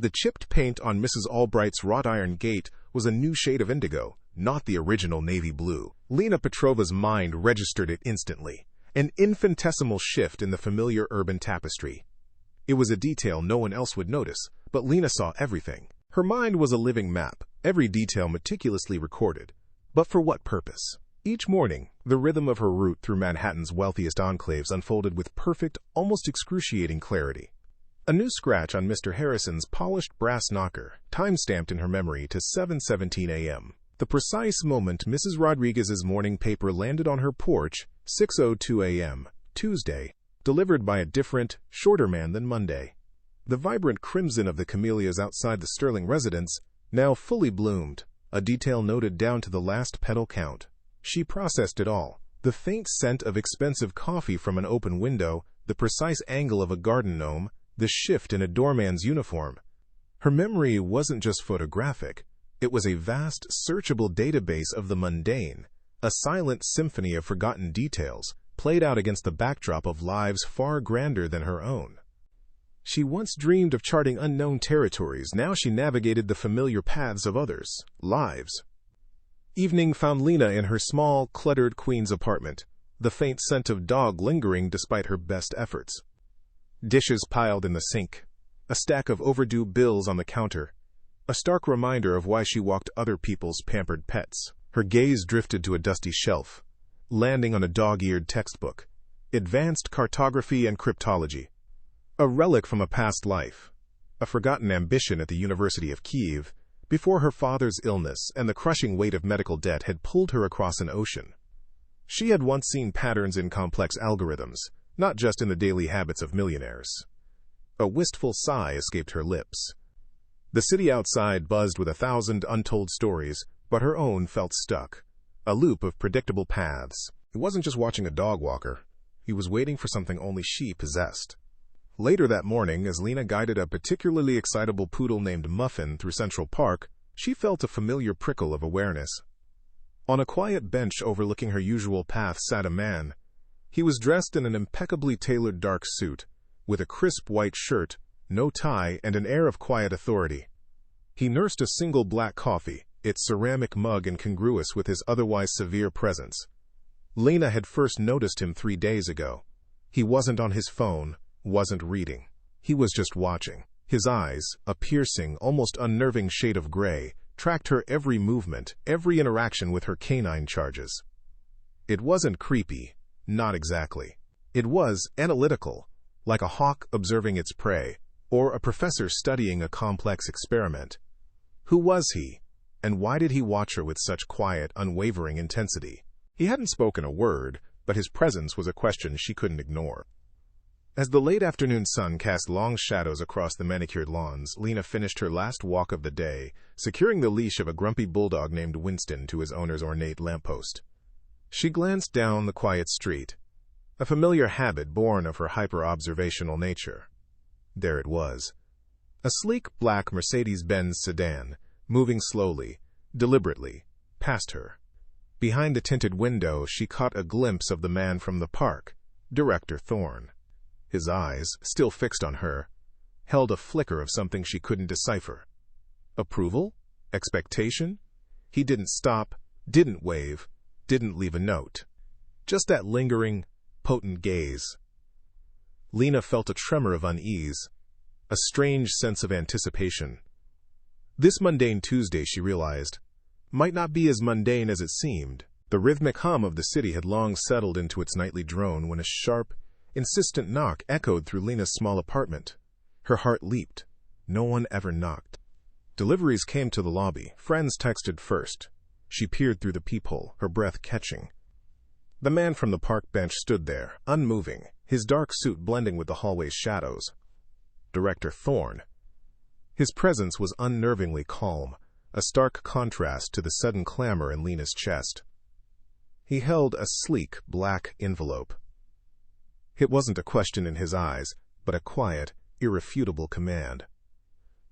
The chipped paint on Mrs. Albright's wrought iron gate was a new shade of indigo, not the original navy blue. Lena Petrova's mind registered it instantly, an infinitesimal shift in the familiar urban tapestry. It was a detail no one else would notice, but Lena saw everything. Her mind was a living map, every detail meticulously recorded. But for what purpose? Each morning, the rhythm of her route through Manhattan's wealthiest enclaves unfolded with perfect, almost excruciating clarity. A new scratch on Mr. Harrison's polished brass knocker, time-stamped in her memory to 7:17 a.m. The precise moment Mrs. Rodriguez's morning paper landed on her porch, 6:02 a.m., Tuesday, delivered by a different, shorter man than Monday. The vibrant crimson of the camellias outside the Sterling residence now fully bloomed, a detail noted down to the last petal count. She processed it all. The faint scent of expensive coffee from an open window, the precise angle of a garden gnome, the shift in a doorman's uniform. Her memory wasn't just photographic. It was a vast, searchable database of the mundane, a silent symphony of forgotten details, played out against the backdrop of lives far grander than her own. She once dreamed of charting unknown territories, now she navigated the familiar paths of others' lives. Evening found Lena in her small, cluttered Queens apartment, the faint scent of dog lingering despite her best efforts. Dishes piled in the sink, a stack of overdue bills on the counter, a stark reminder of why she walked other people's pampered pets. Her gaze drifted to a dusty shelf, landing on a dog-eared textbook, Advanced Cartography and Cryptology. A relic from a past life, a forgotten ambition at the University of Kiev, before her father's illness and the crushing weight of medical debt had pulled her across an ocean. She had once seen patterns in complex algorithms, not just in the daily habits of millionaires. A wistful sigh escaped her lips. The city outside buzzed with 1,000 untold stories, but her own felt stuck, a loop of predictable paths. It wasn't just watching a dog walker. He was waiting for something only she possessed. Later that morning, as Lena guided a particularly excitable poodle named Muffin through Central Park, she felt a familiar prickle of awareness. On a quiet bench overlooking her usual path sat a man. He was dressed in an impeccably tailored dark suit, with a crisp white shirt, no tie, and an air of quiet authority. He nursed a single black coffee, its ceramic mug incongruous with his otherwise severe presence. Lena had first noticed him 3 days ago. He wasn't on his phone, wasn't reading. He was just watching. His eyes, a piercing, almost unnerving shade of gray, tracked her every movement, every interaction with her canine charges. It wasn't creepy, not exactly. It was analytical, like a hawk observing its prey, or a professor studying a complex experiment. Who was he, and why did he watch her with such quiet, unwavering intensity? He hadn't spoken a word, but his presence was a question she couldn't ignore. As the late afternoon sun cast long shadows across the manicured lawns, Lena finished her last walk of the day, securing the leash of a grumpy bulldog named Winston to his owner's ornate lamppost. She glanced down the quiet street, a familiar habit born of her hyper-observational nature. There it was. A sleek black Mercedes-Benz sedan, moving slowly, deliberately, past her. Behind the tinted window, she caught a glimpse of the man from the park, Director Thorne. His eyes, still fixed on her, held a flicker of something she couldn't decipher. Approval? Expectation? He didn't stop, didn't wave, didn't leave a note. Just that lingering, potent gaze. Lena felt a tremor of unease, a strange sense of anticipation. This mundane Tuesday, she realized, might not be as mundane as it seemed. The rhythmic hum of the city had long settled into its nightly drone when a sharp, insistent knock echoed through Lena's small apartment. Her heart leaped. No one ever knocked. Deliveries came to the lobby. Friends texted first. She peered through the peephole, her breath catching. The man from the park bench stood there, unmoving, his dark suit blending with the hallway's shadows. Director Thorne. His presence was unnervingly calm, a stark contrast to the sudden clamor in Lena's chest. He held a sleek, black envelope. It wasn't a question in his eyes, but a quiet, irrefutable command.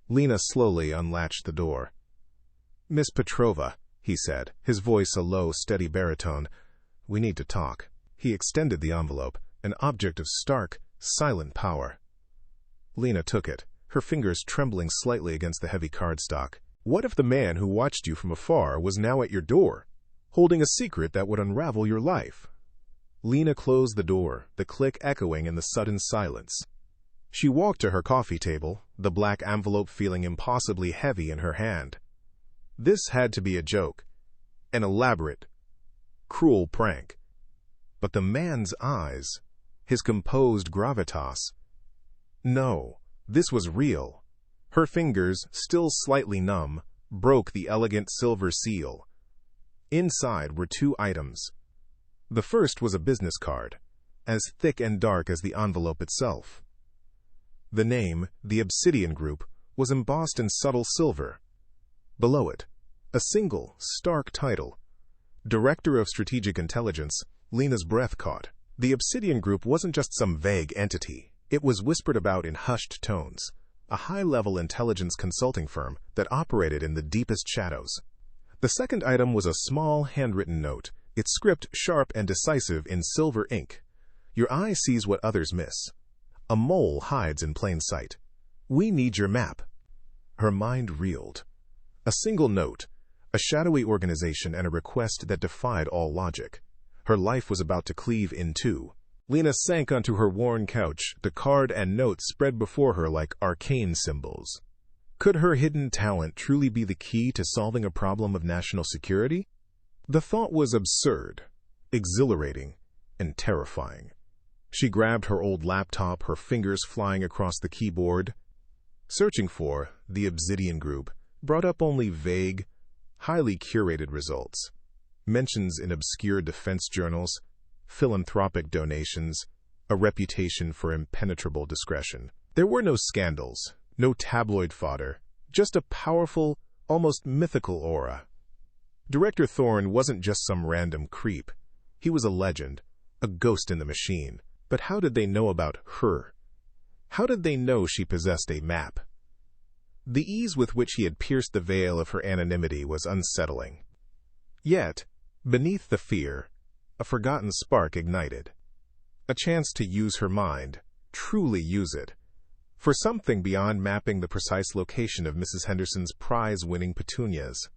Lena slowly unlatched the door. "Miss Petrova," he said, his voice a low, steady baritone. "We need to talk." He extended the envelope, an object of stark, silent power. Lena took it, her fingers trembling slightly against the heavy cardstock. What if the man who watched you from afar was now at your door, holding a secret that would unravel your life? Lena closed the door, the click echoing in the sudden silence. She walked to her coffee table, the black envelope feeling impossibly heavy in her hand. This had to be a joke, an elaborate, cruel prank. But the man's eyes, his composed gravitas. No, this was real. Her fingers, still slightly numb, broke the elegant silver seal. Inside were 2 items. The first was a business card, as thick and dark as the envelope itself. The name, the Obsidian Group, was embossed in subtle silver. Below it, a single, stark title. Director of Strategic Intelligence. Lena's breath caught. The Obsidian Group wasn't just some vague entity. It was whispered about in hushed tones. A high-level intelligence consulting firm that operated in the deepest shadows. The second item was a small, handwritten note, its script sharp and decisive in silver ink. Your eye sees what others miss. A mole hides in plain sight. We need your map. Her mind reeled. A single note, a shadowy organization, and a request that defied all logic. Her life was about to cleave in 2. Lena sank onto her worn couch, the card and note spread before her like arcane symbols. Could her hidden talent truly be the key to solving a problem of national security? The thought was absurd, exhilarating, and terrifying. She grabbed her old laptop, her fingers flying across the keyboard. Searching for the Obsidian Group brought up only vague, highly curated results. Mentions in obscure defense journals, philanthropic donations, a reputation for impenetrable discretion. There were no scandals, no tabloid fodder, just a powerful, almost mythical aura. Director Thorne wasn't just some random creep. He was a legend, a ghost in the machine. But how did they know about her? How did they know she possessed a map? The ease with which he had pierced the veil of her anonymity was unsettling. Yet, beneath the fear, a forgotten spark ignited. A chance to use her mind, truly use it, for something beyond mapping the precise location of Mrs. Henderson's prize-winning petunias.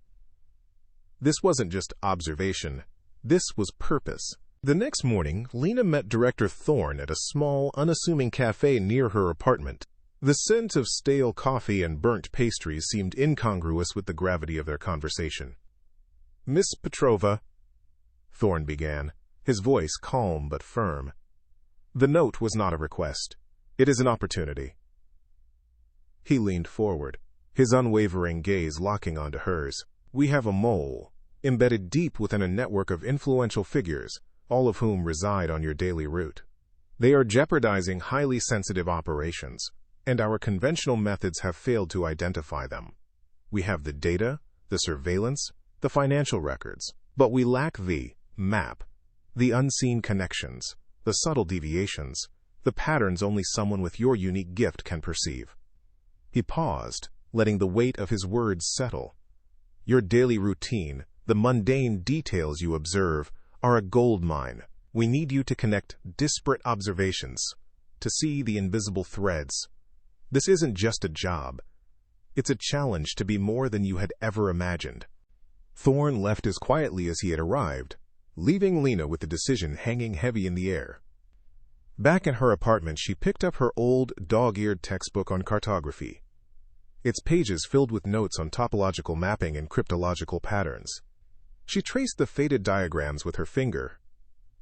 This wasn't just observation. This was purpose. The next morning, Lena met Director Thorne at a small, unassuming cafe near her apartment. The scent of stale coffee and burnt pastries seemed incongruous with the gravity of their conversation. "Miss Petrova," Thorne began, his voice calm but firm. "The note was not a request. It is an opportunity." He leaned forward, his unwavering gaze locking onto hers. "We have a mole, embedded deep within a network of influential figures, all of whom reside on your daily route. They are jeopardizing highly sensitive operations, and our conventional methods have failed to identify them. We have the data, the surveillance, the financial records, but we lack the map, the unseen connections, the subtle deviations, the patterns only someone with your unique gift can perceive." He paused, letting the weight of his words settle. "Your daily routine, the mundane details you observe, are a gold mine. We need you to connect disparate observations, to see the invisible threads. This isn't just a job. It's a challenge to be more than you had ever imagined." Thorne left as quietly as he had arrived, leaving Lena with the decision hanging heavy in the air. Back in her apartment, she picked up her old, dog-eared textbook on cartography, its pages filled with notes on topological mapping and cryptological patterns. She traced the faded diagrams with her finger,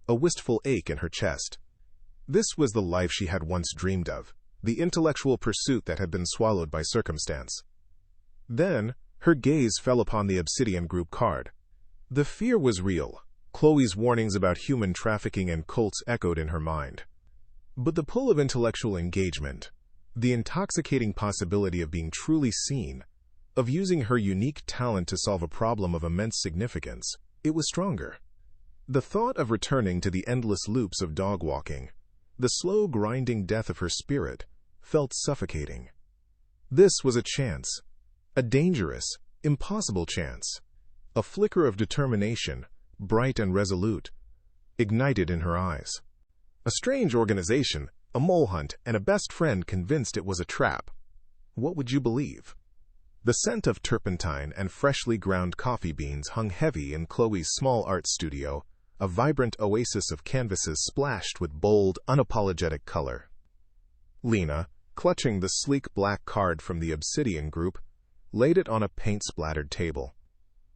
a wistful ache in her chest. This was the life she had once dreamed of, the intellectual pursuit that had been swallowed by circumstance. Then, her gaze fell upon the Obsidian Group card. The fear was real. Chloe's warnings about human trafficking and cults echoed in her mind. But the pull of intellectual engagement, the intoxicating possibility of being truly seen, of using her unique talent to solve a problem of immense significance, it was stronger. The thought of returning to the endless loops of dog-walking, the slow grinding death of her spirit, felt suffocating. This was a chance, a dangerous, impossible chance. A flicker of determination, bright and resolute, ignited in her eyes. A strange organization, a mole hunt, and a best friend convinced it was a trap. What would you believe? The scent of turpentine and freshly ground coffee beans hung heavy in Chloe's small art studio, a vibrant oasis of canvases splashed with bold, unapologetic color. Lena, clutching the sleek black card from the Obsidian Group, laid it on a paint-splattered table.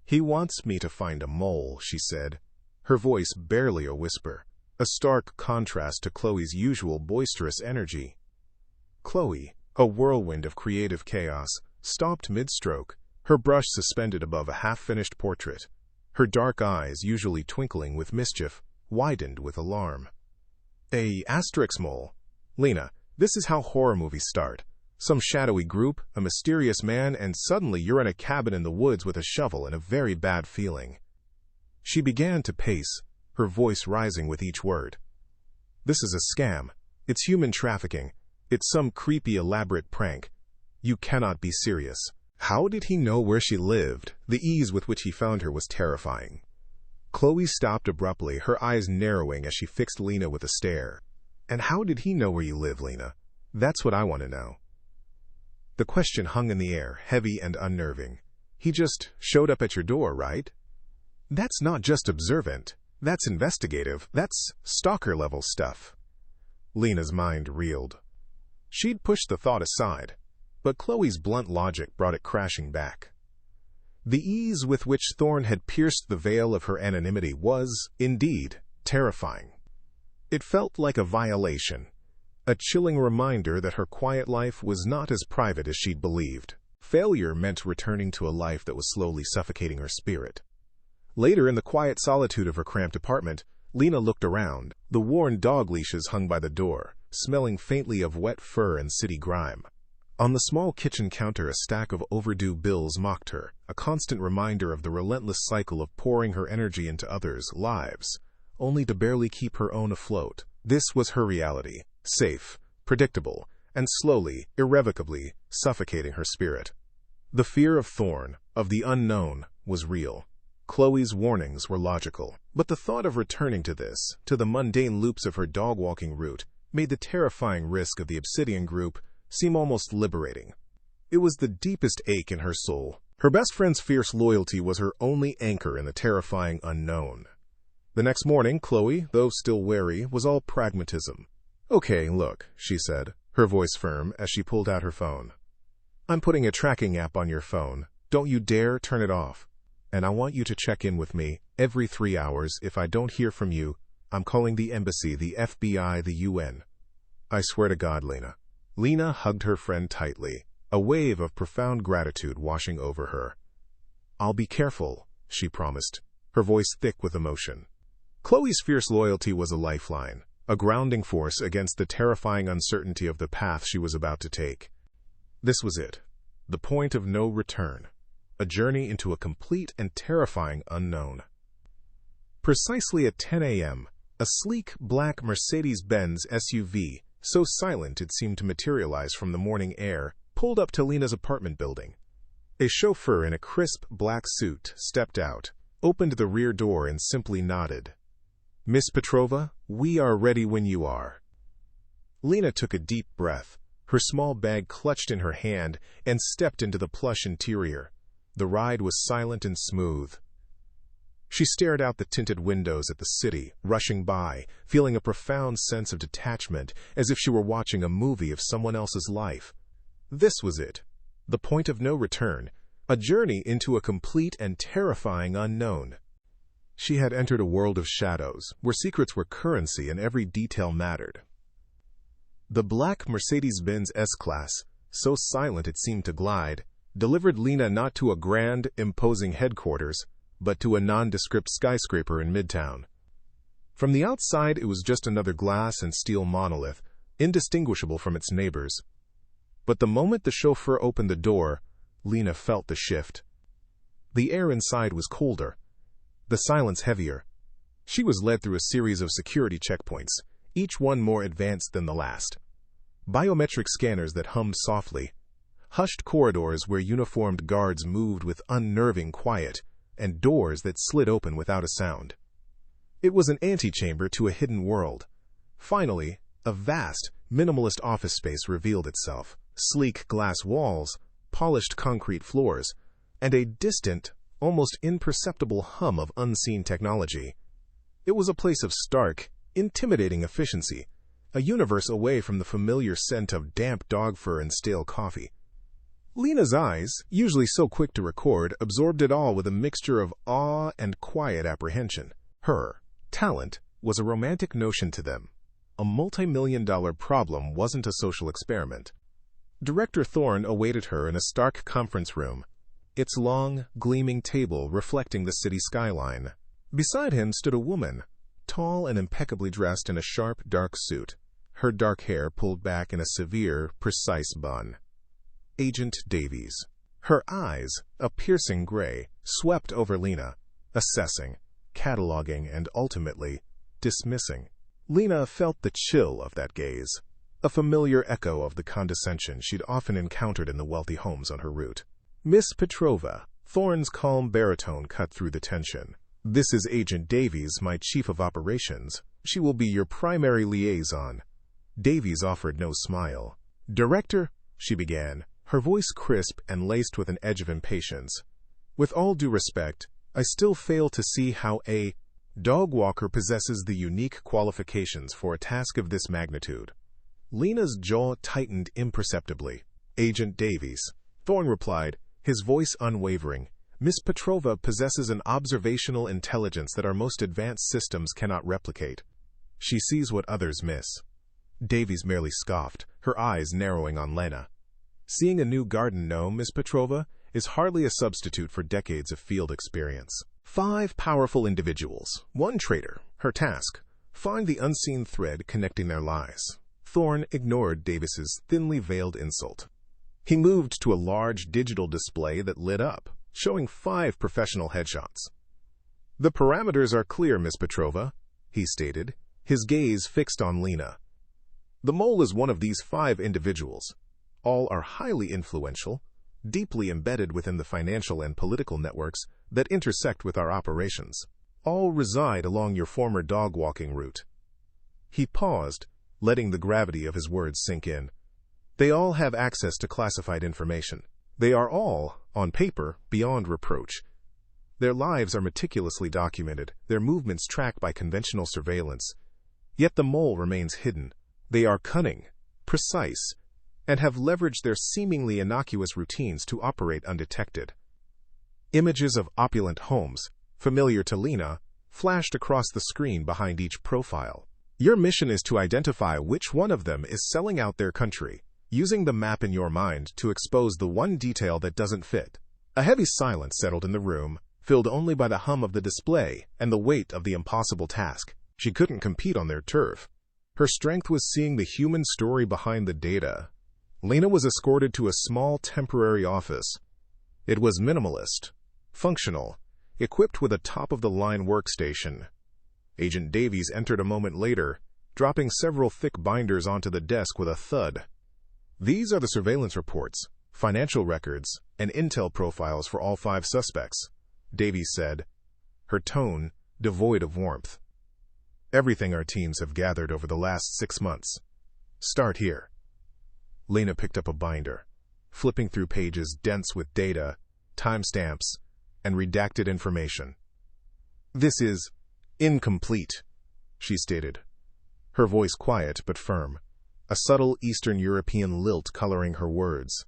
"He wants me to find a mole," she said, her voice barely a whisper, a stark contrast to Chloe's usual boisterous energy. Chloe, a whirlwind of creative chaos, stopped mid-stroke, her brush suspended above a half-finished portrait. Her dark eyes, usually twinkling with mischief, widened with alarm. "A asterisk mole? Lena, this is how horror movies start. Some shadowy group, a mysterious man, and suddenly you're in a cabin in the woods with a shovel and a very bad feeling." She began to pace, her voice rising with each word. "This is a scam. It's human trafficking. It's some creepy, elaborate prank. You cannot be serious." How did he know where she lived? The ease with which he found her was terrifying. Chloe stopped abruptly, her eyes narrowing as she fixed Lena with a stare. "And how did he know where you live, Lena? That's what I want to know." The question hung in the air, heavy and unnerving. "He just showed up at your door, right?" "That's not just observant. That's investigative. That's stalker-level stuff." Lena's mind reeled. She'd pushed the thought aside, but Chloe's blunt logic brought it crashing back. The ease with which Thorne had pierced the veil of her anonymity was, indeed, terrifying. It felt like a violation, a chilling reminder that her quiet life was not as private as she'd believed. Failure meant returning to a life that was slowly suffocating her spirit. Later, in the quiet solitude of her cramped apartment, Lena looked around. The worn dog leashes hung by the door, smelling faintly of wet fur and city grime. On the small kitchen counter, a stack of overdue bills mocked her, a constant reminder of the relentless cycle of pouring her energy into others' lives, only to barely keep her own afloat. This was her reality, safe, predictable, and slowly, irrevocably, suffocating her spirit. The fear of Thorne, of the unknown, was real. Chloe's warnings were logical, but the thought of returning to this, to the mundane loops of her dog-walking route, made the terrifying risk of the Obsidian Group seem almost liberating. It was the deepest ache in her soul. Her best friend's fierce loyalty was her only anchor in the terrifying unknown. The next morning, Chloe, though still wary, was all pragmatism. "Okay, look," she said, her voice firm as she pulled out her phone. "I'm putting a tracking app on your phone. Don't you dare turn it off. And I want you to check in with me every 3 hours. If I don't hear from you, I'm calling the embassy, the FBI, the UN. I swear to God, Lena." Lena hugged her friend tightly, a wave of profound gratitude washing over her. "I'll be careful," she promised, her voice thick with emotion. Chloe's fierce loyalty was a lifeline, a grounding force against the terrifying uncertainty of the path she was about to take. This was it, the point of no return, a journey into a complete and terrifying unknown. Precisely at 10 a.m., a sleek black Mercedes-Benz SUV, so silent it seemed to materialize from the morning air, pulled up to Lena's apartment building. A chauffeur in a crisp black suit stepped out, opened the rear door and simply nodded. "Miss Petrova, we are ready when you are." Lena took a deep breath, her small bag clutched in her hand, and stepped into the plush interior. The ride was silent and smooth. She stared out the tinted windows at the city, rushing by, feeling a profound sense of detachment, as if she were watching a movie of someone else's life. This was it, the point of no return, a journey into a complete and terrifying unknown. She had entered a world of shadows, where secrets were currency and every detail mattered. The black Mercedes-Benz S-Class, so silent it seemed to glide, delivered Lena not to a grand, imposing headquarters, but to a nondescript skyscraper in Midtown. From the outside, it was just another glass and steel monolith, indistinguishable from its neighbors. But the moment the chauffeur opened the door, Lena felt the shift. The air inside was colder, the silence heavier. She was led through a series of security checkpoints, each one more advanced than the last. Biometric scanners that hummed softly, hushed corridors where uniformed guards moved with unnerving quiet, and doors that slid open without a sound. It was an antechamber to a hidden world. Finally, a vast, minimalist office space revealed itself, sleek glass walls, polished concrete floors, and a distant, almost imperceptible hum of unseen technology. It was a place of stark, intimidating efficiency, a universe away from the familiar scent of damp dog fur and stale coffee. Lena's eyes, usually so quick to record, absorbed it all with a mixture of awe and quiet apprehension. Her talent was a romantic notion to them. A multi-million-dollar problem wasn't a social experiment. Director Thorne awaited her in a stark conference room, its long, gleaming table reflecting the city skyline. Beside him stood a woman, tall and impeccably dressed in a sharp, dark suit, her dark hair pulled back in a severe, precise bun. Agent Davies. Her eyes, a piercing gray, swept over Lena, assessing, cataloging, and ultimately dismissing. Lena felt the chill of that gaze, a familiar echo of the condescension she'd often encountered in the wealthy homes on her route. Miss Petrova. Thorne's calm baritone cut through the tension. This is Agent Davies, my chief of operations. She will be your primary liaison. Davies offered no smile. Director, she began, her voice crisp and laced with an edge of impatience. With all due respect, I still fail to see how a dog walker possesses the unique qualifications for a task of this magnitude. Lena's jaw tightened imperceptibly. Agent Davies, Thorne replied, his voice unwavering. Miss Petrova possesses an observational intelligence that our most advanced systems cannot replicate. She sees what others miss. Davies merely scoffed, her eyes narrowing on Lena. Seeing a new garden gnome, Miss Petrova, is hardly a substitute for decades of field experience. 5 powerful individuals, 1 traitor. Her task, find the unseen thread connecting their lives. Thorne ignored Davis's thinly veiled insult. He moved to a large digital display that lit up, showing 5 professional headshots. The parameters are clear, Miss Petrova, he stated, his gaze fixed on Lena. The mole is one of these 5 individuals. All are highly influential, deeply embedded within the financial and political networks that intersect with our operations. All reside along your former dog-walking route. He paused, letting the gravity of his words sink in. They all have access to classified information. They are all, on paper, beyond reproach. Their lives are meticulously documented, their movements tracked by conventional surveillance. Yet the mole remains hidden. They are cunning, precise, and have leveraged their seemingly innocuous routines to operate undetected. Images of opulent homes, familiar to Lena, flashed across the screen behind each profile. Your mission is to identify which one of them is selling out their country, using the map in your mind to expose the one detail that doesn't fit. A heavy silence settled in the room, filled only by the hum of the display and the weight of the impossible task. She couldn't compete on their turf. Her strength was seeing the human story behind the data. Lena was escorted to a small temporary office. It was minimalist, functional, equipped with a top-of-the-line workstation. Agent Davies entered a moment later, dropping several thick binders onto the desk with a thud. These are the surveillance reports, financial records, and intel profiles for all 5 suspects, Davies said, her tone devoid of warmth. Everything our teams have gathered over the last 6 months. Start here. Lena picked up a binder, flipping through pages dense with data, timestamps, and redacted information. This is incomplete, she stated, her voice quiet but firm, a subtle Eastern European lilt coloring her words.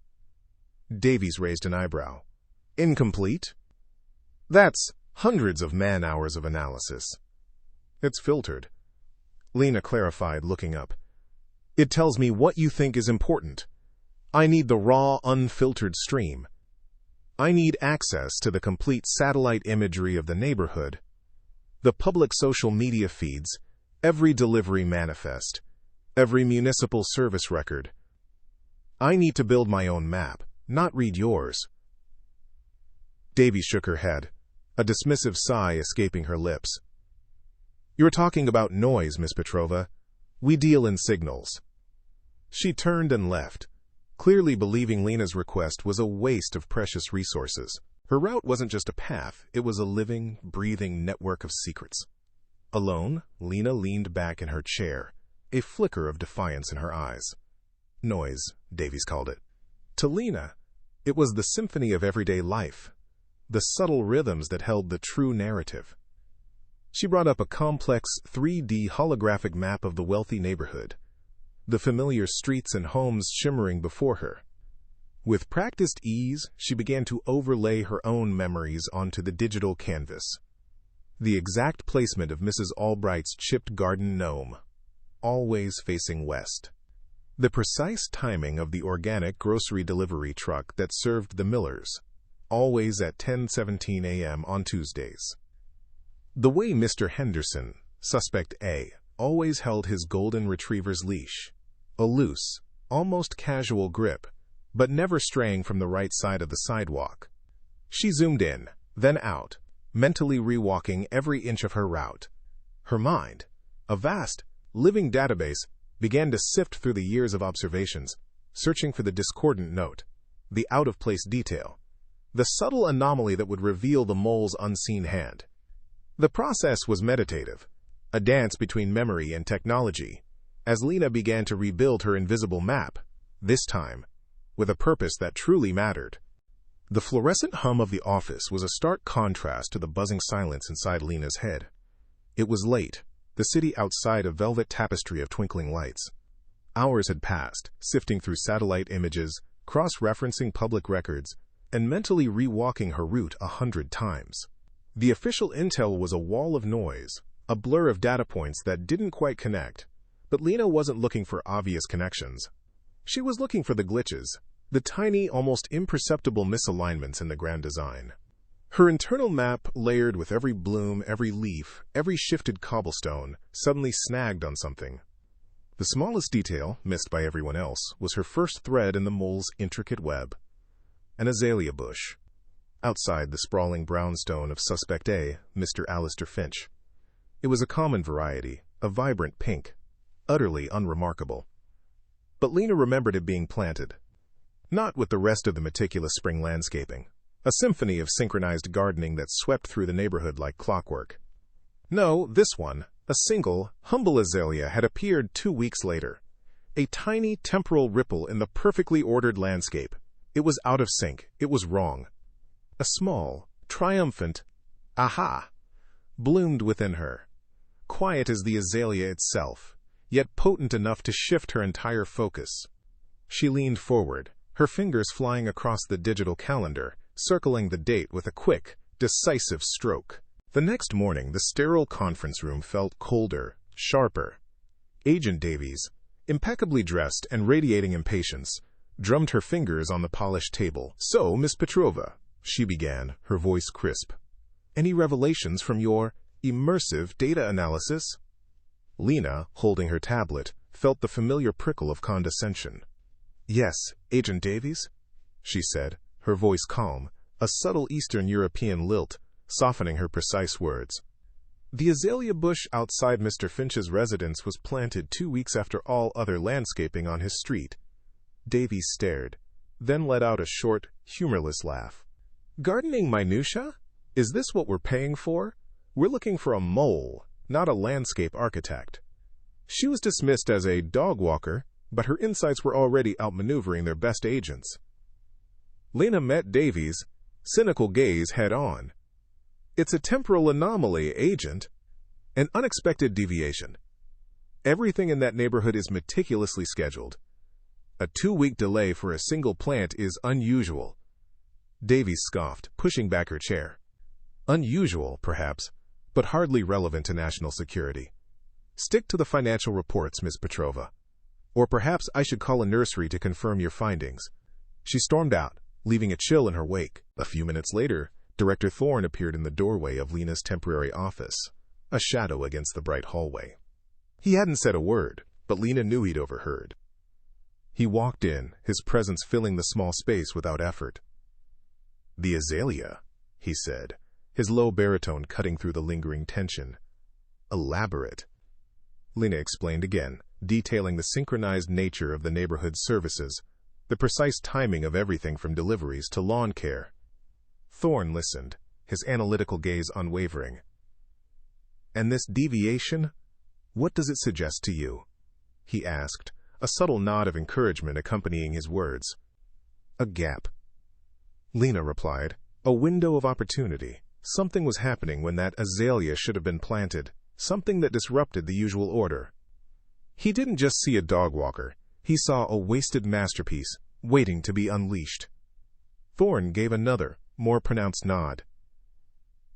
Davies raised an eyebrow. Incomplete? That's hundreds of man-hours of analysis. It's filtered. Lena clarified, looking up. It tells me what you think is important. I need the raw, unfiltered stream. I need access to the complete satellite imagery of the neighborhood, the public social media feeds, every delivery manifest, every municipal service record. I need to build my own map, not read yours. Davies shook her head, a dismissive sigh escaping her lips. You're talking about noise, Miss Petrova. We deal in signals. She turned and left, clearly believing Lena's request was a waste of precious resources. Her route wasn't just a path, it was a living, breathing network of secrets. Alone, Lena leaned back in her chair, a flicker of defiance in her eyes. noise, Davies called it. To Lena, it was the symphony of everyday life, the subtle rhythms that held the true narrative. She brought up a complex 3D holographic map of the wealthy neighborhood, the familiar streets and homes shimmering before her. With practiced ease, she began to overlay her own memories onto the digital canvas. The exact placement of Mrs. Albright's chipped garden gnome, always facing west. The precise timing of the organic grocery delivery truck that served the Millers, always at 10:17 a.m. on Tuesdays. The way Mr. Henderson, suspect A, always held his golden retriever's leash, a loose, almost casual grip, but never straying from the right side of the sidewalk. She zoomed in, then out, mentally rewalking every inch of her route. Her mind, a vast, living database, began to sift through the years of observations, searching for the discordant note, the out-of-place detail, the subtle anomaly that would reveal the mole's unseen hand. The process was meditative, a dance between memory and technology, as Lena began to rebuild her invisible map, this time, with a purpose that truly mattered. The fluorescent hum of the office was a stark contrast to the buzzing silence inside Lena's head. It was late, the city outside a velvet tapestry of twinkling lights. Hours had passed, sifting through satellite images, cross-referencing public records, and mentally rewalking her route 100 times. The official intel was a wall of noise, a blur of data points that didn't quite connect, but Lena wasn't looking for obvious connections. She was looking for the glitches, the tiny, almost imperceptible misalignments in the grand design. Her internal map, layered with every bloom, every leaf, every shifted cobblestone, suddenly snagged on something. The smallest detail, missed by everyone else, was her first thread in the mole's intricate web. An azalea bush, outside the sprawling brownstone of suspect A, Mr. Alistair Finch. It was a common variety, a vibrant pink, utterly unremarkable. But Lena remembered it being planted. Not with the rest of the meticulous spring landscaping, a symphony of synchronized gardening that swept through the neighborhood like clockwork. No, this one, a single, humble azalea, had appeared 2 weeks later. A tiny temporal ripple in the perfectly ordered landscape. It was out of sync. It was wrong. A small, triumphant aha bloomed within her, quiet as the azalea itself, yet potent enough to shift her entire focus. She leaned forward, her fingers flying across the digital calendar, circling the date with a quick, decisive stroke. The next morning, the sterile conference room felt colder, sharper. Agent Davies, impeccably dressed and radiating impatience, drummed her fingers on the polished table. "So, Miss Petrova," she began, her voice crisp, "any revelations from your immersive data analysis?" Lena, holding her tablet, felt the familiar prickle of condescension. "Yes, Agent Davies," she said, her voice calm, a subtle Eastern European lilt, softening her precise words. The azalea bush outside Mr. Finch's residence was planted 2 weeks after all other landscaping on his street. Davies stared, then let out a short, humorless laugh. "Gardening minutia? Is this what we're paying for? We're looking for a mole, not a landscape architect." She was dismissed as a dog walker, but her insights were already outmaneuvering their best agents. Lena met Davies' cynical gaze head-on. "It's a temporal anomaly, Agent. An unexpected deviation. Everything in that neighborhood is meticulously scheduled. A 2-week delay for a single plant is unusual." Davies scoffed, pushing back her chair. "Unusual, perhaps, but hardly relevant to national security. Stick to the financial reports, Miss Petrova. Or perhaps I should call a nursery to confirm your findings." She stormed out, leaving a chill in her wake. A few minutes later, Director Thorne appeared in the doorway of Lena's temporary office, a shadow against the bright hallway. He hadn't said a word, but Lena knew he'd overheard. He walked in, his presence filling the small space without effort. "The azalea," he said, his low baritone cutting through the lingering tension. "Elaborate." Lena explained again, detailing the synchronized nature of the neighborhood's services, the precise timing of everything from deliveries to lawn care. Thorne listened, his analytical gaze unwavering. "And this deviation, what does it suggest to you?" he asked, a subtle nod of encouragement accompanying his words. "A gap," Lena replied. "A window of opportunity. Something was happening when that azalea should have been planted, something that disrupted the usual order." He didn't just see a dog walker. He saw a wasted masterpiece, waiting to be unleashed. Thorne gave another, more pronounced nod.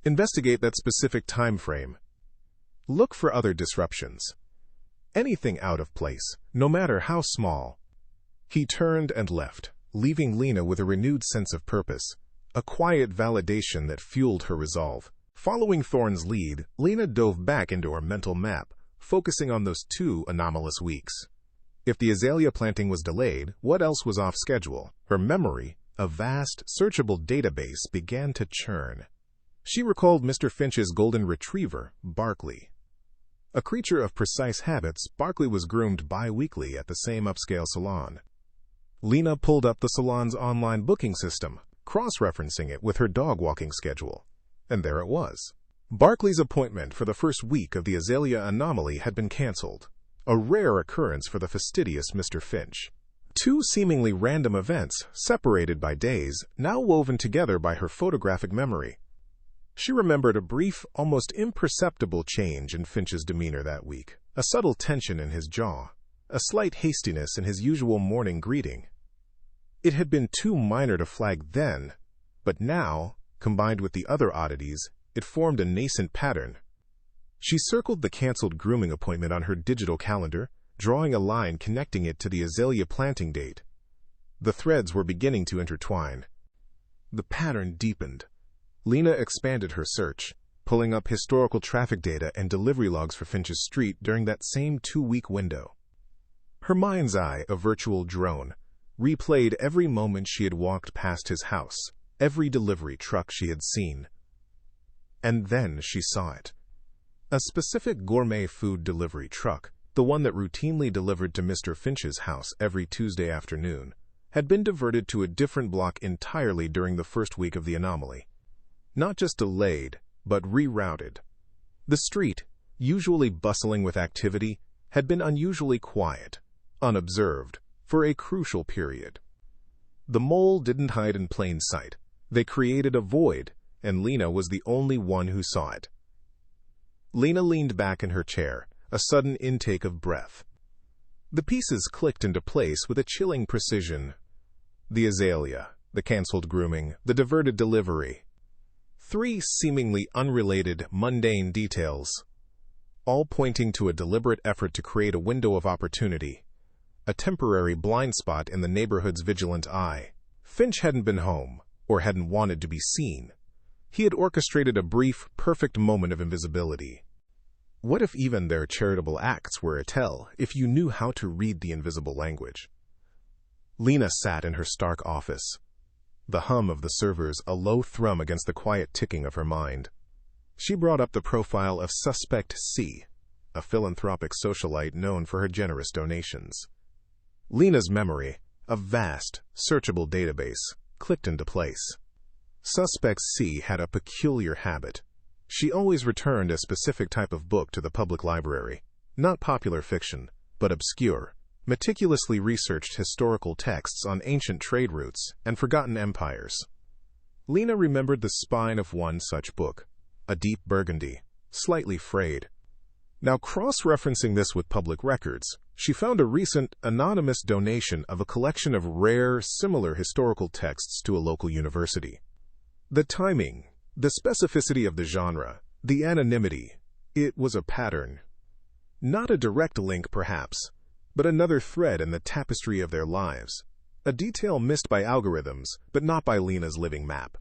"Investigate that specific time frame. Look for other disruptions. Anything out of place, no matter how small." He turned and left, leaving Lena with a renewed sense of purpose, a quiet validation that fueled her resolve. Following Thorne's lead, Lena dove back into her mental map, focusing on those 2 anomalous weeks. If the azalea planting was delayed, what else was off schedule? Her memory, a vast, searchable database, began to churn. She recalled Mr. Finch's golden retriever, Barkley. A creature of precise habits, Barkley was groomed bi-weekly at the same upscale salon. Lena pulled up the salon's online booking system, cross-referencing it with her dog-walking schedule. And there it was. Barkley's appointment for the first week of the azalea anomaly had been canceled, a rare occurrence for the fastidious Mr. Finch. 2 seemingly random events, separated by days, now woven together by her photographic memory. She remembered a brief, almost imperceptible change in Finch's demeanor that week, a subtle tension in his jaw, a slight hastiness in his usual morning greeting. It had been too minor to flag then, but now, combined with the other oddities, it formed a nascent pattern. She circled the canceled grooming appointment on her digital calendar, drawing a line connecting it to the azalea planting date. The threads were beginning to intertwine. The pattern deepened. Lena expanded her search, pulling up historical traffic data and delivery logs for Finch's Street during that same 2-week window. Her mind's eye, a virtual drone, replayed every moment she had walked past his house, every delivery truck she had seen. And then she saw it. A specific gourmet food delivery truck, the one that routinely delivered to Mr. Finch's house every Tuesday afternoon, had been diverted to a different block entirely during the first week of the anomaly. Not just delayed, but rerouted. The street, usually bustling with activity, had been unusually quiet, unobserved, for a crucial period. The mole didn't hide in plain sight. They created a void, and Lena was the only one who saw it. Lena leaned back in her chair, a sudden intake of breath. The pieces clicked into place with a chilling precision. The azalea, the canceled grooming, the diverted delivery. 3 seemingly unrelated, mundane details, all pointing to a deliberate effort to create a window of opportunity, a temporary blind spot in the neighborhood's vigilant eye. Finch hadn't been home, or hadn't wanted to be seen. He had orchestrated a brief, perfect moment of invisibility. What if even their charitable acts were a tell, if you knew how to read the invisible language? Lena sat in her stark office, the hum of the servers a low thrum against the quiet ticking of her mind. She brought up the profile of Suspect C, a philanthropic socialite known for her generous donations. Lena's memory, a vast, searchable database, clicked into place. Suspect C had a peculiar habit. She always returned a specific type of book to the public library, not popular fiction, but obscure, meticulously researched historical texts on ancient trade routes and forgotten empires. Lena remembered the spine of one such book, a deep burgundy, slightly frayed. Now, cross-referencing this with public records, she found a recent, anonymous donation of a collection of rare, similar historical texts to a local university. The timing, the specificity of the genre, the anonymity, it was a pattern. Not a direct link, perhaps, but another thread in the tapestry of their lives, a detail missed by algorithms, but not by Lena's living map.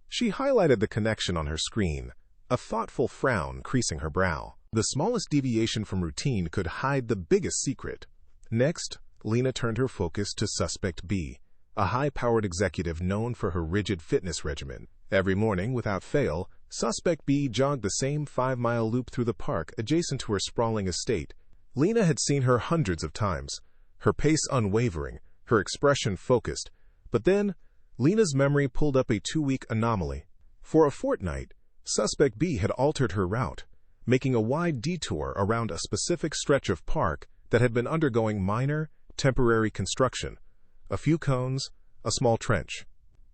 She highlighted the connection on her screen, a thoughtful frown creasing her brow. The smallest deviation from routine could hide the biggest secret. Next, Lena turned her focus to Suspect B, a high-powered executive known for her rigid fitness regimen. Every morning, without fail, Suspect B jogged the same 5-mile loop through the park adjacent to her sprawling estate. Lena had seen her hundreds of times, her pace unwavering, her expression focused. But then, Lena's memory pulled up a 2-week anomaly. For a fortnight, Suspect B had altered her route, making a wide detour around a specific stretch of park that had been undergoing minor, temporary construction. A few cones, a small trench.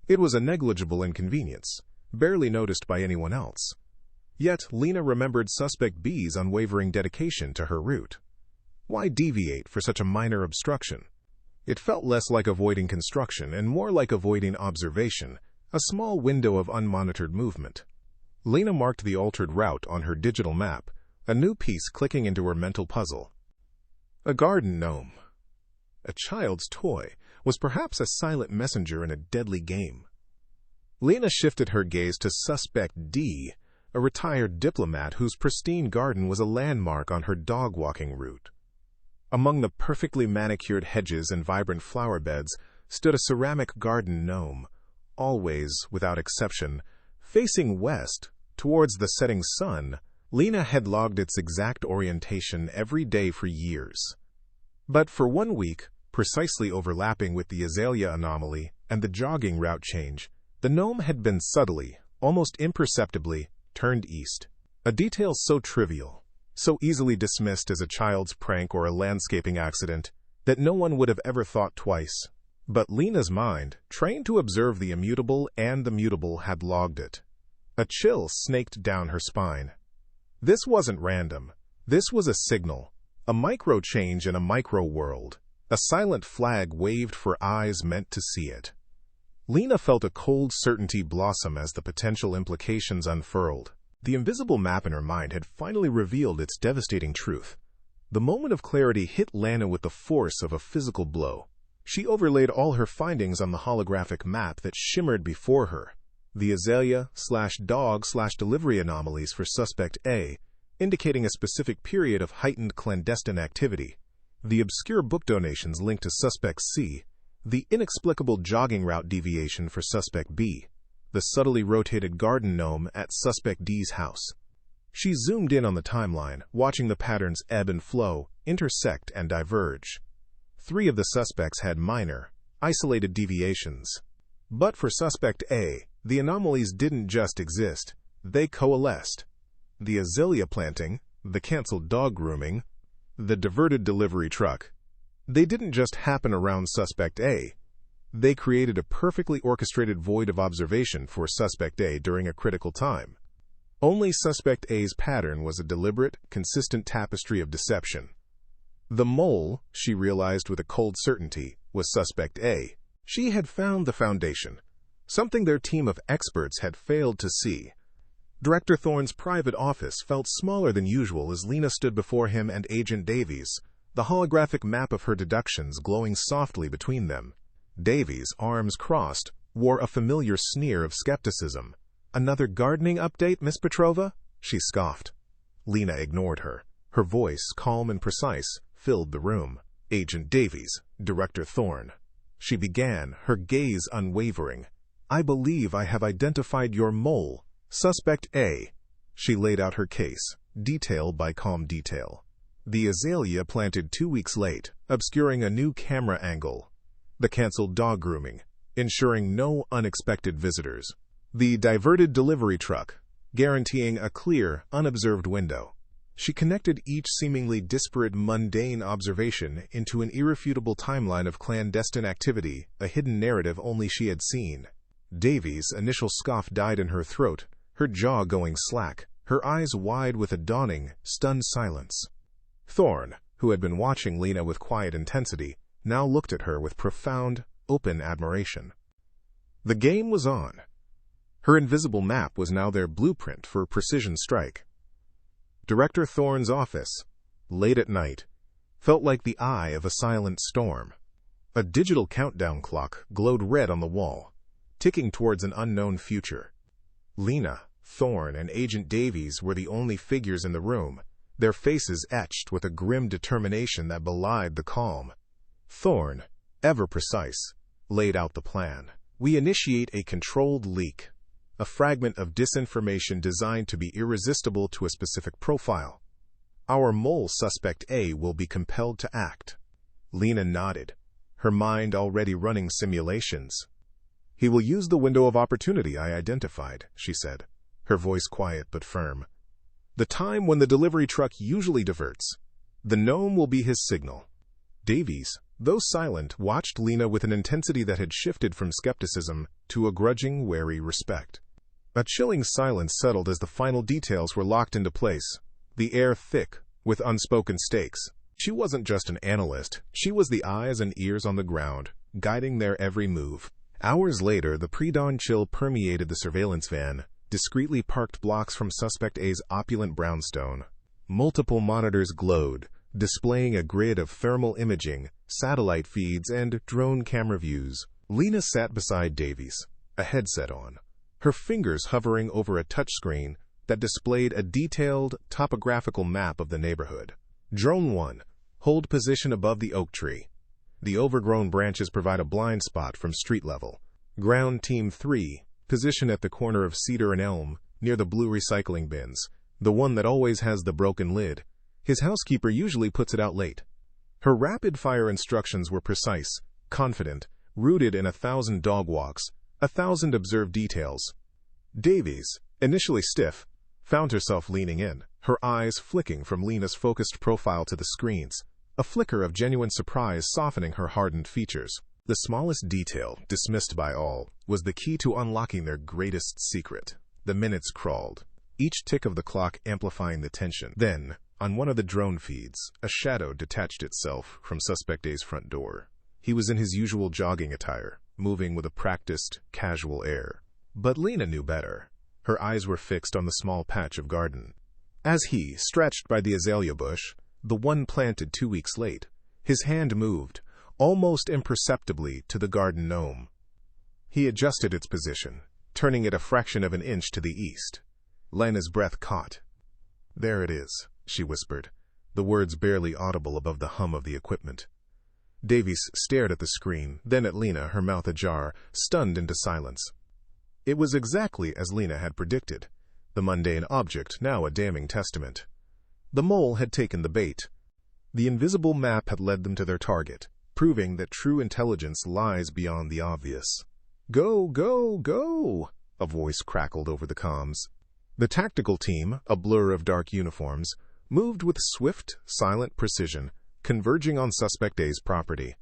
It was a negligible inconvenience, barely noticed by anyone else. Yet Lena remembered Suspect B's unwavering dedication to her route. Why deviate for such a minor obstruction? It felt less like avoiding construction and more like avoiding observation, a small window of unmonitored movement. Lena marked the altered route on her digital map, a new piece clicking into her mental puzzle. A garden gnome. A child's toy was perhaps a silent messenger in a deadly game. Lena shifted her gaze to Suspect D, a retired diplomat whose pristine garden was a landmark on her dog-walking route. Among the perfectly manicured hedges and vibrant flower beds stood a ceramic garden gnome, always, without exception, facing west, towards the setting sun. Lena had logged its exact orientation every day for years. But for 1 week, precisely overlapping with the azalea anomaly and the jogging route change, the gnome had been subtly, almost imperceptibly, turned east. A detail so trivial, so easily dismissed as a child's prank or a landscaping accident, that no one would have ever thought twice. But Lena's mind, trained to observe the immutable and the mutable, had logged it. A chill snaked down her spine. This wasn't random. This was a signal, a micro change in a micro world. A silent flag waved for eyes meant to see it. Lena felt a cold certainty blossom as the potential implications unfurled. The invisible map in her mind had finally revealed its devastating truth. The moment of clarity hit Lena with the force of a physical blow. She overlaid all her findings on the holographic map that shimmered before her. The azalea/dog/delivery anomalies for Suspect A, indicating a specific period of heightened clandestine activity. The obscure book donations linked to Suspect C. The inexplicable jogging route deviation for Suspect B. The subtly rotated garden gnome at Suspect D's house. She zoomed in on the timeline, watching the patterns ebb and flow, intersect and diverge. 3 of the suspects had minor, isolated deviations. But for Suspect A, the anomalies didn't just exist, they coalesced. The azalea planting, the canceled dog grooming, the diverted delivery truck. They didn't just happen around Suspect A. They created a perfectly orchestrated void of observation for Suspect A during a critical time. Only Suspect A's pattern was a deliberate, consistent tapestry of deception. The mole, she realized with a cold certainty, was Suspect A. She had found the foundation, something their team of experts had failed to see. Director Thorne's private office felt smaller than usual as Lena stood before him and Agent Davies, the holographic map of her deductions glowing softly between them. Davies, arms crossed, wore a familiar sneer of skepticism. "Another gardening update, Miss Petrova?" she scoffed. Lena ignored her. Her voice, calm and precise, filled the room. "Agent Davies, Director Thorne." She began, her gaze unwavering. "I believe I have identified your mole, Suspect A." She laid out her case, detail by calm detail. The azalea planted 2 weeks late, obscuring a new camera angle. The canceled dog grooming, ensuring no unexpected visitors. The diverted delivery truck, guaranteeing a clear, unobserved window. She connected each seemingly disparate mundane observation into an irrefutable timeline of clandestine activity, a hidden narrative only she had seen. Davies' initial scoff died in her throat, her jaw going slack, her eyes wide with a dawning, stunned silence. Thorne, who had been watching Lena with quiet intensity, now looked at her with profound, open admiration. The game was on. Her invisible map was now their blueprint for a precision strike. Director Thorne's office, late at night, felt like the eye of a silent storm. A digital countdown clock glowed red on the wall, ticking towards an unknown future. Lena, Thorne, and Agent Davies were the only figures in the room, their faces etched with a grim determination that belied the calm. Thorne, ever precise, laid out the plan. "We initiate a controlled leak, a fragment of disinformation designed to be irresistible to a specific profile. Our mole Suspect A will be compelled to act." Lena nodded, her mind already running simulations. "He will use the window of opportunity I identified," she said, her voice quiet but firm. "The time when the delivery truck usually diverts. The gnome will be his signal. Davies, though silent, watched Lena with an intensity that had shifted from skepticism to a grudging, wary respect. A chilling silence settled as the final details were locked into place, the air thick with unspoken stakes. She wasn't just an analyst, she was the eyes and ears on the ground, guiding their every move. Hours later, the pre-dawn chill permeated the surveillance van, discreetly parked blocks from Suspect A's opulent brownstone. Multiple monitors glowed, displaying a grid of thermal imaging, satellite feeds, and drone camera views. Lena sat beside Davies, a headset on, her fingers hovering over a touchscreen that displayed a detailed topographical map of the neighborhood. Drone 1, hold position above the oak tree. The overgrown branches provide a blind spot from street level. Ground Team 3, position at the corner of Cedar and Elm, near the blue recycling bins, the one that always has the broken lid. His housekeeper usually puts it out late. Her rapid-fire instructions were precise, confident, rooted in 1,000 dog walks, 1,000 observed details. Davies, initially stiff, found herself leaning in, her eyes flicking from Lena's focused profile to the screens, a flicker of genuine surprise softening her hardened features. The smallest detail, dismissed by all, was the key to unlocking their greatest secret. The minutes crawled, each tick of the clock amplifying the tension. Then, on one of the drone feeds, a shadow detached itself from Suspect A's front door. He was in his usual jogging attire, moving with a practiced, casual air. But Lena knew better. Her eyes were fixed on the small patch of garden. As he, stretched by the azalea bush, the one planted 2 weeks late, his hand moved, almost imperceptibly, to the garden gnome. He adjusted its position, turning it a fraction of an inch to the east. Lena's breath caught. "There it is," she whispered, the words barely audible above the hum of the equipment. Davies stared at the screen, then at Lena, her mouth ajar, stunned into silence. It was exactly as Lena had predicted, the mundane object now a damning testament. The mole had taken the bait. The invisible map had led them to their target, proving that true intelligence lies beyond the obvious. "Go, go, go!" a voice crackled over the comms. The tactical team, a blur of dark uniforms, moved with swift, silent precision, converging on Suspect A's property.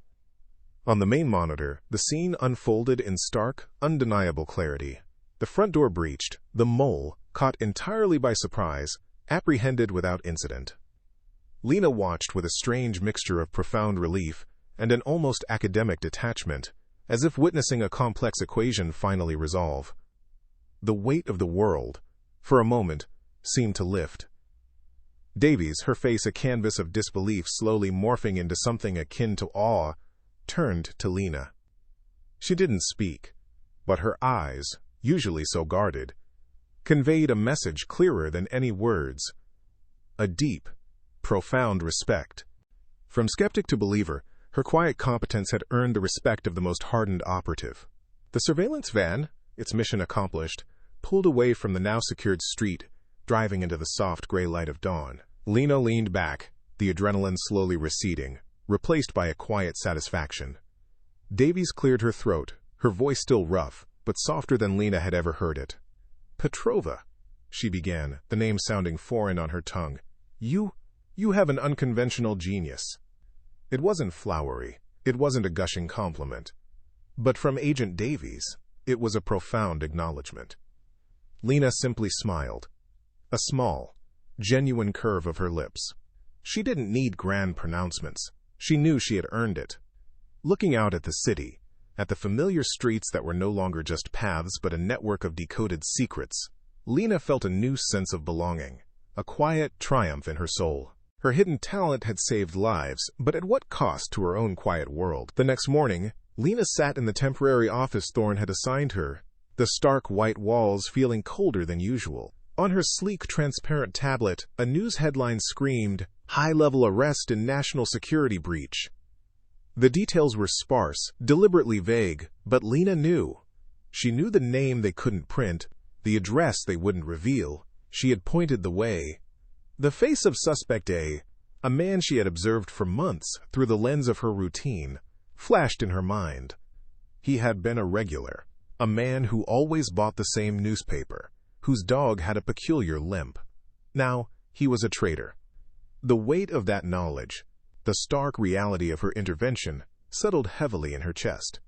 On the main monitor, the scene unfolded in stark, undeniable clarity. The front door breached, the mole, caught entirely by surprise, apprehended without incident. Lena watched with a strange mixture of profound relief and an almost academic detachment, as if witnessing a complex equation finally resolve. The weight of the world, for a moment, seemed to lift. Davies, her face a canvas of disbelief slowly morphing into something akin to awe, turned to Lena. She didn't speak, but her eyes, usually so guarded, conveyed a message clearer than any words. A deep, profound respect. From skeptic to believer, her quiet competence had earned the respect of the most hardened operative. The surveillance van, its mission accomplished, pulled away from the now secured street, driving into the soft gray light of dawn. Lena leaned back, the adrenaline slowly receding, replaced by a quiet satisfaction. Davies cleared her throat, her voice still rough, but softer than Lena had ever heard it. "Petrova," she began, the name sounding foreign on her tongue. You have an unconventional genius." It wasn't flowery, it wasn't a gushing compliment. But from Agent Davies, it was a profound acknowledgement. Lena simply smiled. A small, genuine curve of her lips. She didn't need grand pronouncements. She knew she had earned it. Looking out at the city, at the familiar streets that were no longer just paths but a network of decoded secrets, Lena felt a new sense of belonging, a quiet triumph in her soul. Her hidden talent had saved lives, but at what cost to her own quiet world? The next morning, Lena sat in the temporary office Thorne had assigned her, the stark white walls feeling colder than usual. On her sleek, transparent tablet, a news headline screamed, "High-level arrest in national security breach." The details were sparse, deliberately vague, but Lena knew. She knew the name they couldn't print, the address they wouldn't reveal. She had pointed the way. The face of Suspect A, a man she had observed for months through the lens of her routine, flashed in her mind. He had been a regular, a man who always bought the same newspaper, whose dog had a peculiar limp. Now, he was a traitor. The weight of that knowledge, the stark reality of her intervention, settled heavily in her chest.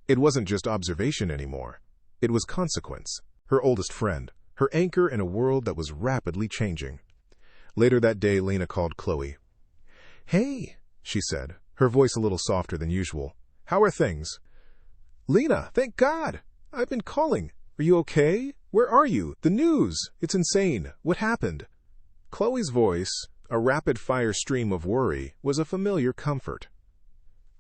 It wasn't just observation anymore. It was consequence, her oldest friend, her anchor in a world that was rapidly changing. Later that day, Lena called Chloe. "Hey," she said, her voice a little softer than usual. "How are things?" "Lena, thank God! I've been calling. Are you okay? Where are you? The news! It's insane. What happened?" Chloe's voice, a rapid-fire stream of worry, was a familiar comfort.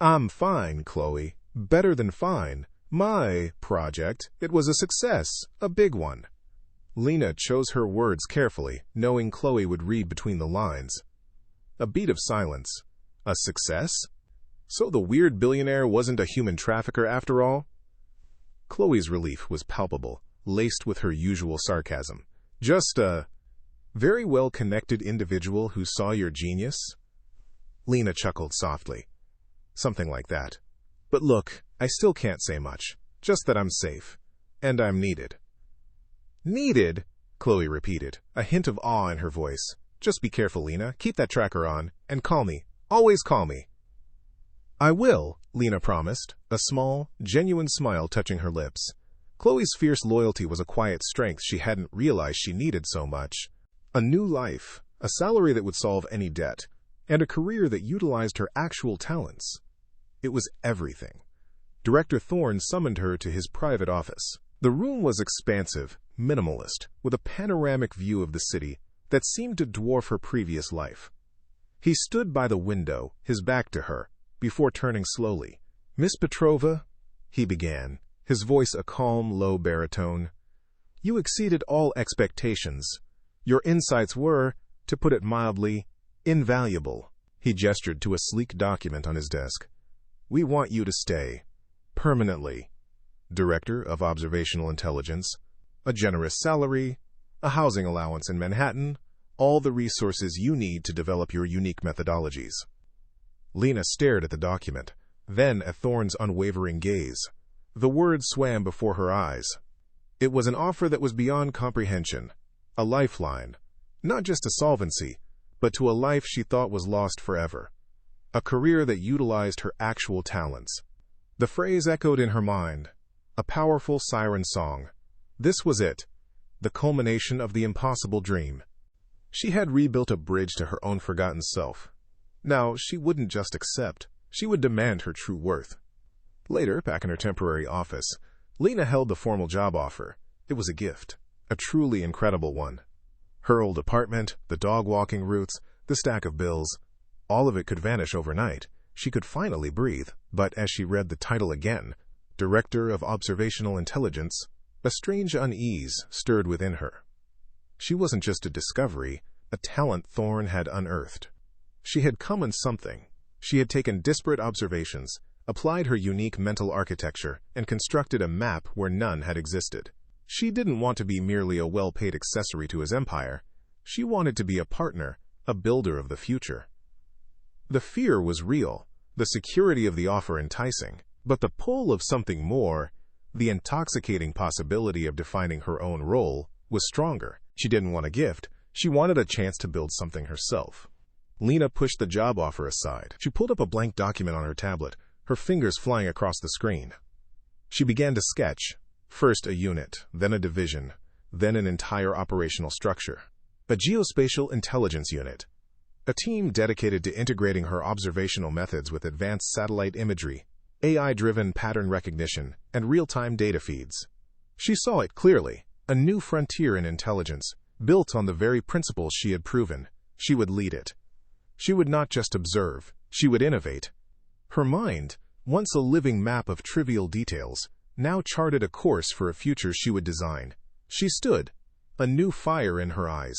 "I'm fine, Chloe. Better than fine. My project, it was a success, a big one." Lena chose her words carefully, knowing Chloe would read between the lines. A beat of silence. A success? So the weird billionaire wasn't a human trafficker after all? Chloe's relief was palpable, laced with her usual sarcasm. Just a very well-connected individual who saw your genius? Lena chuckled softly. Something like that. But look, I still can't say much. Just that I'm safe. And I'm needed. Needed? Chloe repeated, a hint of awe in her voice. Just be careful, Lena. Keep that tracker on. And call me. Always call me. I will, Lena promised, a small, genuine smile touching her lips. Chloe's fierce loyalty was a quiet strength she hadn't realized she needed so much. A new life, a salary that would solve any debt, and a career that utilized her actual talents. It was everything. Director Thorne summoned her to his private office. The room was expansive, minimalist, with a panoramic view of the city that seemed to dwarf her previous life. He stood by the window, his back to her, before turning slowly. "Miss Petrova," he began, his voice a calm, low baritone, "you exceeded all expectations. Your insights were, to put it mildly, invaluable." He gestured to a sleek document on his desk. "We want you to stay. Permanently. Director of Observational Intelligence. A generous salary. A housing allowance in Manhattan. All the resources you need to develop your unique methodologies." Lena stared at the document, then at Thorne's unwavering gaze. The words swam before her eyes. It was an offer that was beyond comprehension. A lifeline. Not just a solvency, but to a life she thought was lost forever. A career that utilized her actual talents. The phrase echoed in her mind. A powerful siren song. This was it. The culmination of the impossible dream. She had rebuilt a bridge to her own forgotten self. Now, she wouldn't just accept. She would demand her true worth. Later, back in her temporary office, Lena held the formal job offer. It was a gift. A truly incredible one. Her old apartment, the dog-walking routes, the stack of bills, all of it could vanish overnight. She could finally breathe. But as she read the title again, Director of Observational Intelligence, a strange unease stirred within her. She wasn't just a discovery, a talent Thorne had unearthed. She had come on something. She had taken disparate observations, applied her unique mental architecture, and constructed a map where none had existed. She didn't want to be merely a well-paid accessory to his empire. She wanted to be a partner, a builder of the future. The fear was real, the security of the offer enticing, but the pull of something more, the intoxicating possibility of defining her own role, was stronger. She didn't want a gift. She wanted a chance to build something herself. Lena pushed the job offer aside. She pulled up a blank document on her tablet, her fingers flying across the screen. She began to sketch, first a unit, then a division, then an entire operational structure. A geospatial intelligence unit. A team dedicated to integrating her observational methods with advanced satellite imagery, AI-driven pattern recognition, and real-time data feeds. She saw it clearly, a new frontier in intelligence, built on the very principles she had proven. She would lead it. She would not just observe, she would innovate. Her mind, once a living map of trivial details, now charted a course for a future she would design. She stood, a new fire in her eyes.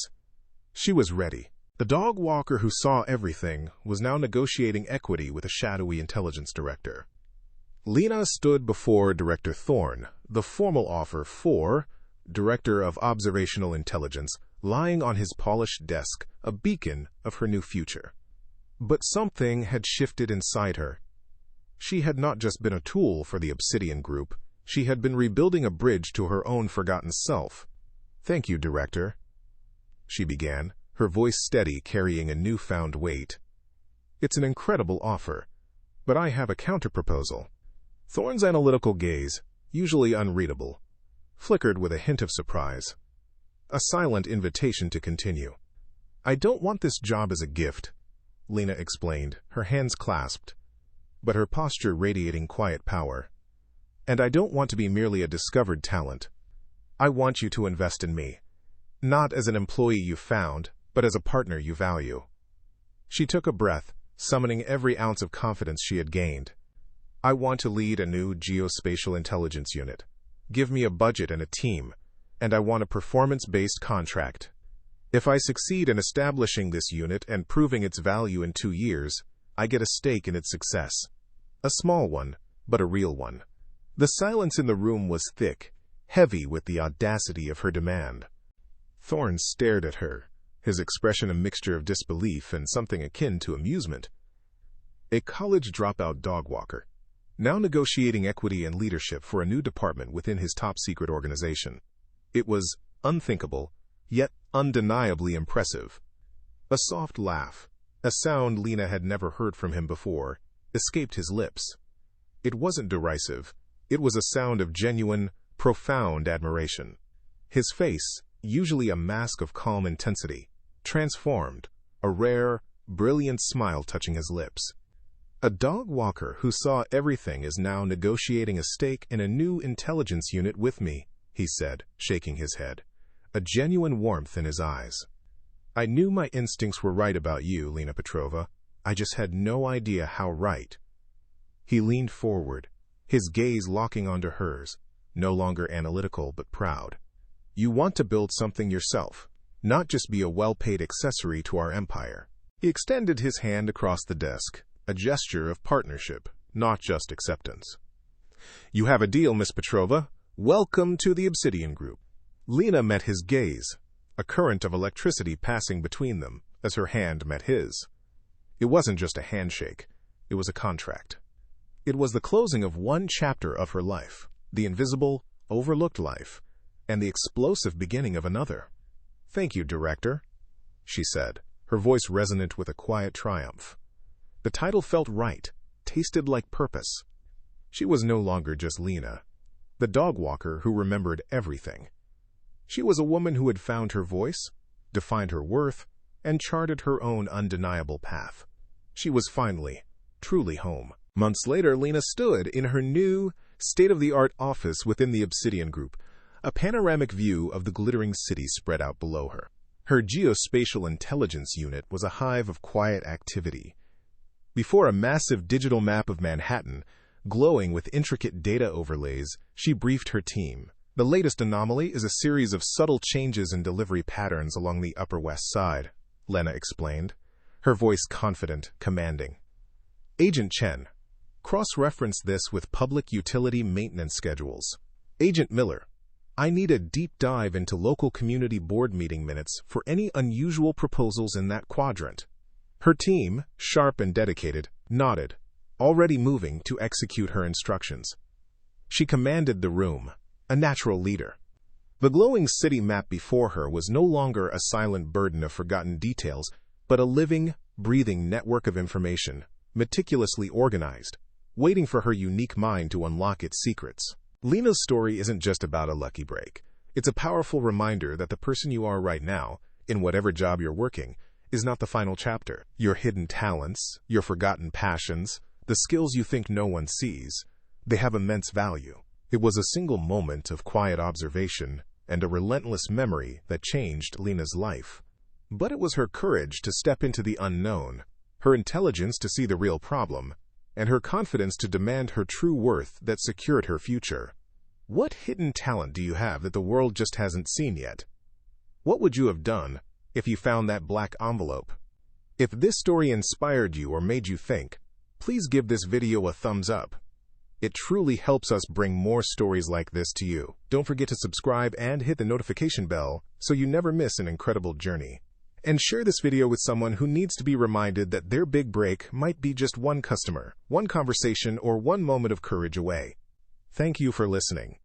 She was ready. The dog walker who saw everything was now negotiating equity with a shadowy intelligence director. Lena stood before Director Thorne, the formal offer for Director of Observational Intelligence, lying on his polished desk, a beacon of her new future. But something had shifted inside her. She had not just been a tool for the Obsidian Group, she had been rebuilding a bridge to her own forgotten self. "Thank you, Director," she began, her voice steady, carrying a newfound weight. "It's an incredible offer, but I have a counterproposal." Thorne's analytical gaze, usually unreadable, flickered with a hint of surprise. A silent invitation to continue. "I don't want this job as a gift," Lena explained, her hands clasped, but her posture radiating quiet power. "And I don't want to be merely a discovered talent. I want you to invest in me, not as an employee you found, but as a partner you value." She took a breath, summoning every ounce of confidence she had gained. "I want to lead a new geospatial intelligence unit. Give me a budget and a team, and I want a performance-based contract. If I succeed in establishing this unit and proving its value in 2 years, I get a stake in its success. A small one, but a real one." The silence in the room was thick, heavy with the audacity of her demand. Thorne stared at her, his expression a mixture of disbelief and something akin to amusement. A college dropout dog walker, now negotiating equity and leadership for a new department within his top-secret organization. It was unthinkable, yet undeniably impressive. A soft laugh, a sound Lena had never heard from him before, escaped his lips. It wasn't derisive. It was a sound of genuine, profound admiration. His face, usually a mask of calm intensity, transformed, a rare, brilliant smile touching his lips. "A dog walker who saw everything is now negotiating a stake in a new intelligence unit with me," he said, shaking his head, a genuine warmth in his eyes. "I knew my instincts were right about you, Lena Petrova. I just had no idea how right." He leaned forward, his gaze locking onto hers, no longer analytical but proud. "You want to build something yourself, not just be a well-paid accessory to our empire." He extended his hand across the desk, a gesture of partnership, not just acceptance. "You have a deal, Miss Petrova. Welcome to the Obsidian Group." Lena met his gaze, a current of electricity passing between them as her hand met his. It wasn't just a handshake, it was a contract. It was the closing of one chapter of her life, the invisible, overlooked life, and the explosive beginning of another. "Thank you, Director," she said, her voice resonant with a quiet triumph. The title felt right, tasted like purpose. She was no longer just Lena, the dog walker who remembered everything. She was a woman who had found her voice, defined her worth, and charted her own undeniable path. She was finally, truly home. Months later, Lena stood in her new, state-of-the-art office within the Obsidian Group, a panoramic view of the glittering city spread out below her. Her geospatial intelligence unit was a hive of quiet activity. Before a massive digital map of Manhattan, glowing with intricate data overlays, she briefed her team. "The latest anomaly is a series of subtle changes in delivery patterns along the Upper West Side," Lena explained, her voice confident, commanding. "Agent Chen, cross-reference this with public utility maintenance schedules. Agent Miller, I need a deep dive into local community board meeting minutes for any unusual proposals in that quadrant." Her team, sharp and dedicated, nodded, already moving to execute her instructions. She commanded the room, a natural leader. The glowing city map before her was no longer a silent burden of forgotten details, but a living, breathing network of information, meticulously organized, waiting for her unique mind to unlock its secrets. Lena's story isn't just about a lucky break. It's a powerful reminder that the person you are right now, in whatever job you're working, is not the final chapter. Your hidden talents, your forgotten passions, the skills you think no one sees, they have immense value. It was a single moment of quiet observation and a relentless memory that changed Lena's life. But it was her courage to step into the unknown, her intelligence to see the real problem, and her confidence to demand her true worth that secured her future. What hidden talent do you have that the world just hasn't seen yet? What would you have done if you found that black envelope? If this story inspired you or made you think, please give this video a thumbs up. It truly helps us bring more stories like this to you. Don't forget to subscribe and hit the notification bell so you never miss an incredible journey. And share this video with someone who needs to be reminded that their big break might be just one customer, one conversation, or one moment of courage away. Thank you for listening.